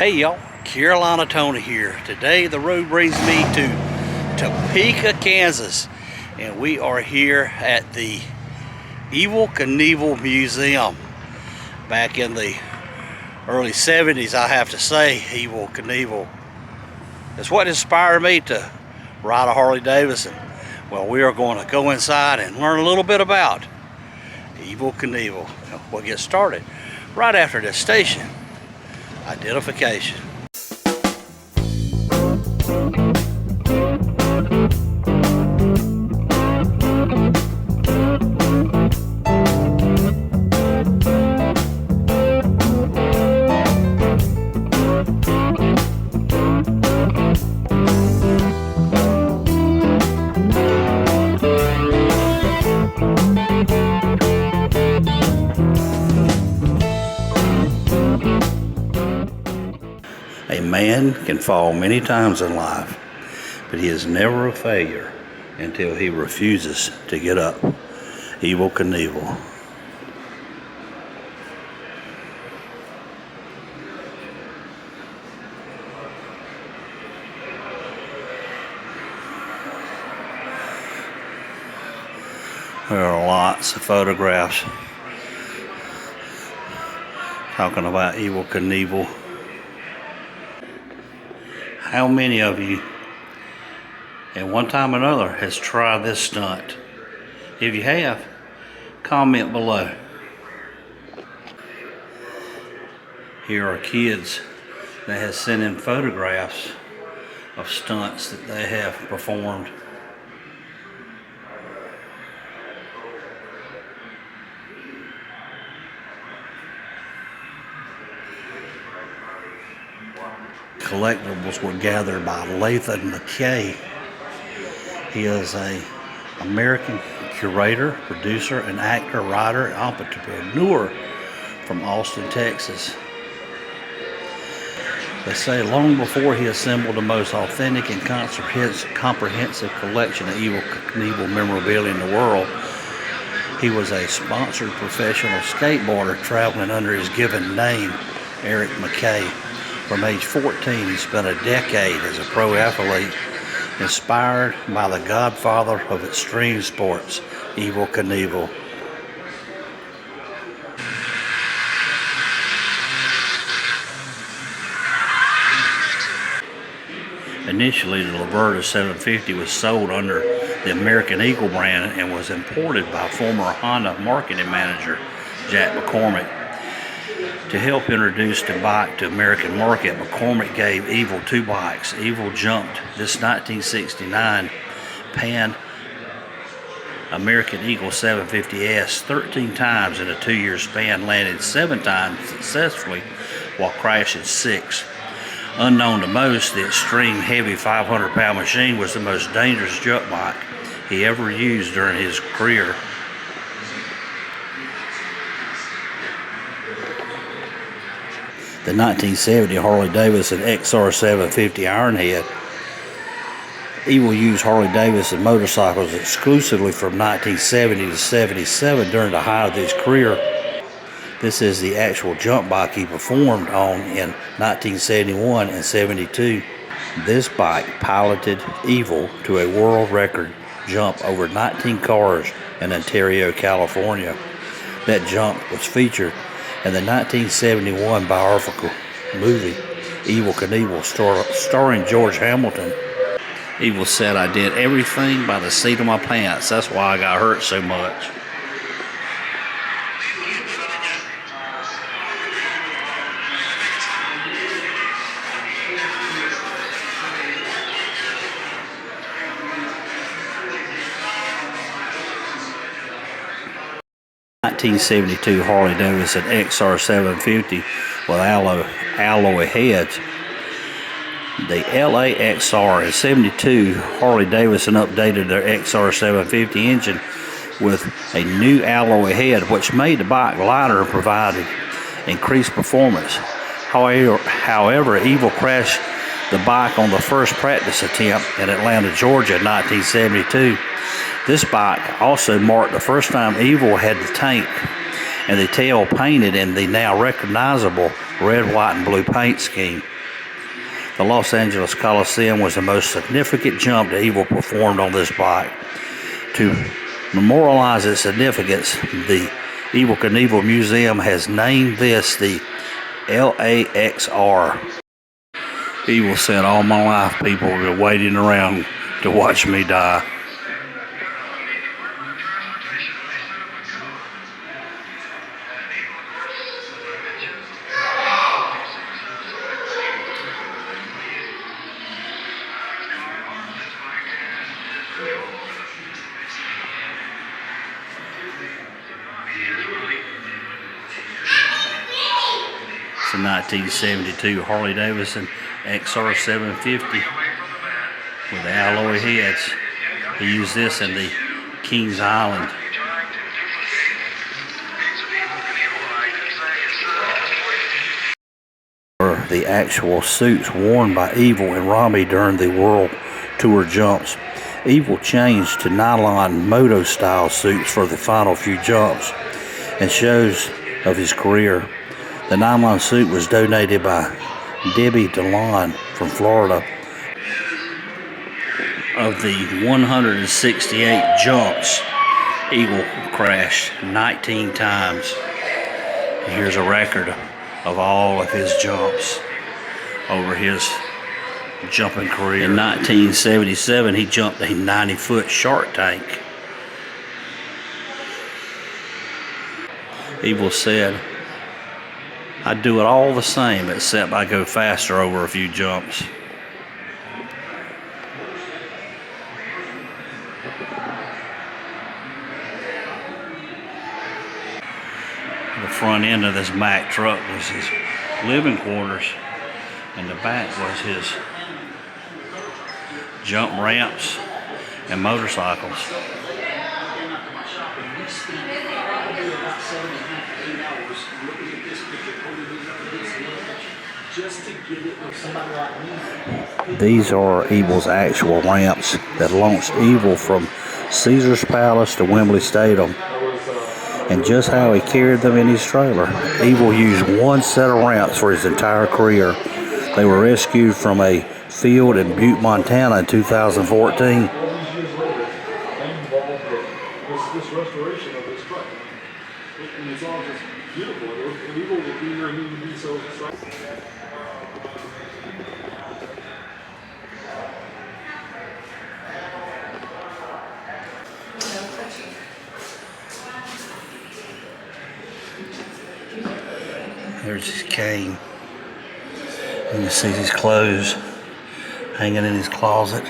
Hey y'all, Carolina Tony here. Today the road brings me to Topeka, Kansas, and we are here at the Evel Knievel Museum. Back in the early 70s, I have to say, Evel Knievel is what inspired me to ride a Harley Davidson. Well, we are going to go inside and learn a little bit about Evel Knievel. We'll get started right after this station identification. A man can fall many times in life, but he is never a failure until he refuses to get up. Evel Knievel. There are lots of photographs talking about Evel Knievel. How many of you at one time or another has tried this stunt? If you have, comment below. Here are kids that have sent in photographs of stunts that they have performed. Collectibles were gathered by Lathan McKay. He is an American curator, producer, and actor, writer, and entrepreneur from Austin, Texas. They say long before he assembled the most authentic and comprehensive collection of Evel Knievel memorabilia in the world, he was a sponsored professional skateboarder traveling under his given name, Eric McKay. From age 14, he spent a decade as a pro athlete, inspired by the godfather of extreme sports, Evel Knievel. Initially, the Liberta 750 was sold under the American Eagle brand and was imported by former Honda marketing manager Jack McCormick. To help introduce the bike to American market, McCormick gave Evel two bikes. Evel jumped this 1969 Pan American Eagle 750S 13 times in a 2-year span, landed 7 times successfully while crashing 6. Unknown to most, the extreme heavy 500-pound machine was the most dangerous jump bike he ever used during his career. The 1970 Harley-Davidson XR 750 Ironhead. Evel used Harley-Davidson motorcycles exclusively from 1970 to 77 during the height of his career. This is the actual jump bike he performed on in 1971 and 72. This bike piloted Evel to a world record jump over 19 cars in Ontario, California. That jump was featured in the 1971 biographical movie Evel Knievel, starring George Hamilton. Evel said, "I did everything by the seat of my pants. That's why I got hurt so much." (1972) Harley-Davidson XR 750 with alloy heads. The LAXR in 72, Harley-Davidson updated their XR 750 engine with a new alloy head, which made the bike lighter and provided increased performance. However, Evel crashed the bike on the first practice attempt in Atlanta, Georgia in 1972. This bike also marked the first time Evel had the tank and the tail painted in the now recognizable red, white, and blue paint scheme. The Los Angeles Coliseum was the most significant jump that Evil performed on this bike. To memorialize its significance, the Evel Knievel Museum has named this the LAXR. Evil said, all my life people have been waiting around to watch me die. It's a 1972 Harley Davidson XR 750 with alloy heads. He used this in the Kings Island. The actual suits worn by Evil and Robbie during the World Tour jumps. Evil changed to nylon moto style suits for the final few jumps and shows of his career. The nylon suit was donated by Debbie DeLon from Florida. Of the 168 jumps, Evil crashed 19 times. Here's a record of all of his jumps over his jumping career. In 1977, he jumped a 90-foot shark tank. Evil said, I do it all the same, except I go faster over a few jumps. The front end of this Mack truck was his living quarters, and the back was his jump ramps and motorcycles. These are Evil's actual ramps that launched Evil from Caesar's Palace to Wembley Stadium, and just how he carried them in his trailer. Evil used one set of ramps for his entire career. They were rescued from a field in Butte, Montana in 2014. This restoration of this truck, and it's all just beautiful. And Evil will be here and he will be so excited. There's his cane. You can see his clothes hanging in his closet.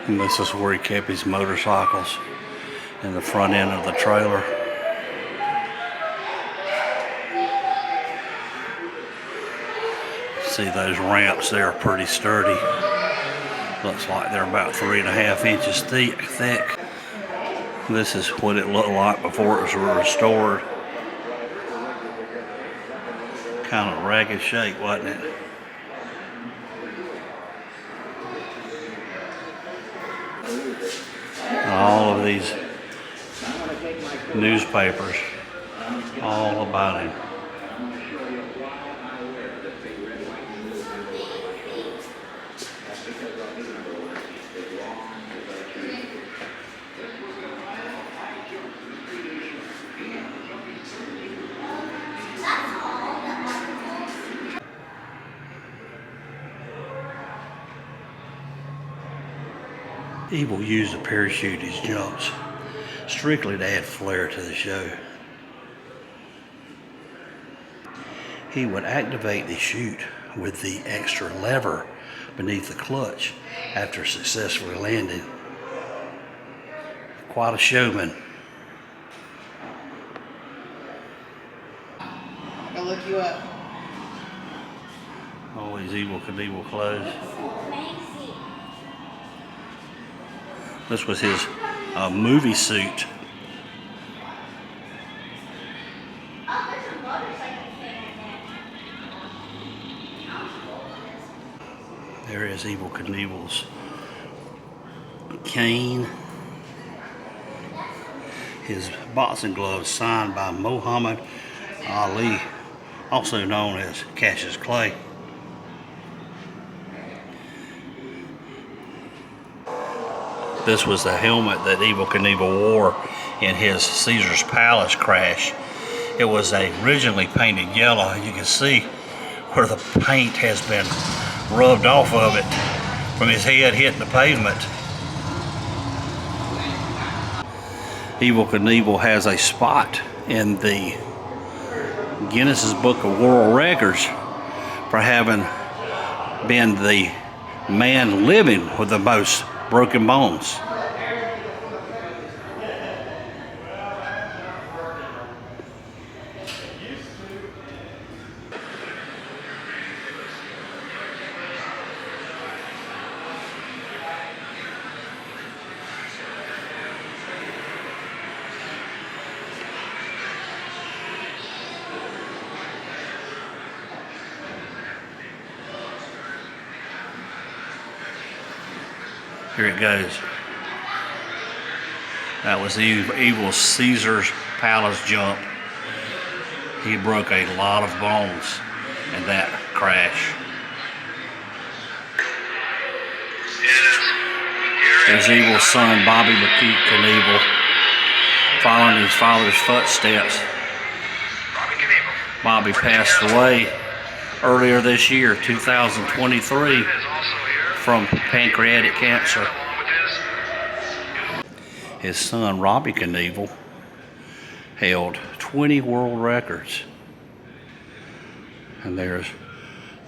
And this is where he kept his motorcycles, in the front end of the trailer. See those ramps there are pretty sturdy. Looks like they're about 3.5 inches thick. This is what it looked like before it was restored. Kind of ragged shape, wasn't it? All of these newspapers, all about him. Evil used a parachute his jumps, strictly to add flair to the show. He would activate the chute with the extra lever beneath the clutch after successfully landing. Quite a showman. I'll look you up. All these Evel Knievel clothes. This was his movie suit. There is Evel Knievel's cane. His boxing gloves signed by Muhammad Ali, also known as Cassius Clay. This was the helmet that Evel Knievel wore in his Caesar's Palace crash. It was originally painted yellow. You can see where the paint has been rubbed off of it from his head hitting the pavement. Evel Knievel has a spot in the Guinness Book of World Records for having been the man living with the most broken bones. Here it goes. That was Evel's Caesar's Palace jump. He broke a lot of bones in that crash. There's Evel's son, Bobby McKay Knievel, following his father's footsteps. Bobby passed away earlier this year, 2023. From pancreatic cancer. His son, Robbie Knievel, held 20 world records. And there's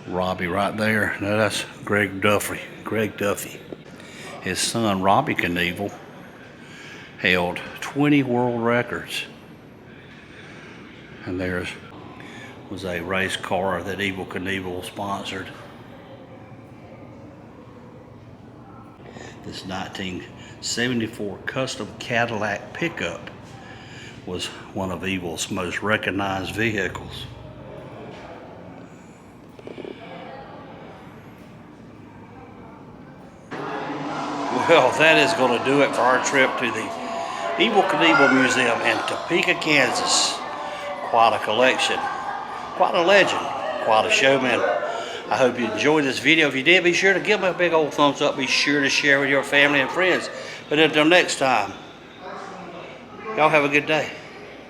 Robbie right there. Now that's Greg Duffy. His son, Robbie Knievel, held 20 world records. And there's was a race car that Evel Knievel sponsored. This 1974 custom Cadillac pickup was one of Evel's most recognized vehicles. Well, that is going to do it for our trip to the Evel Knievel Museum in Topeka, Kansas. Quite a collection, quite a legend, quite a showman. I hope you enjoyed this video. If you did, be sure to give me a big old thumbs up. Be sure to share with your family and friends. But until next time, y'all have a good day.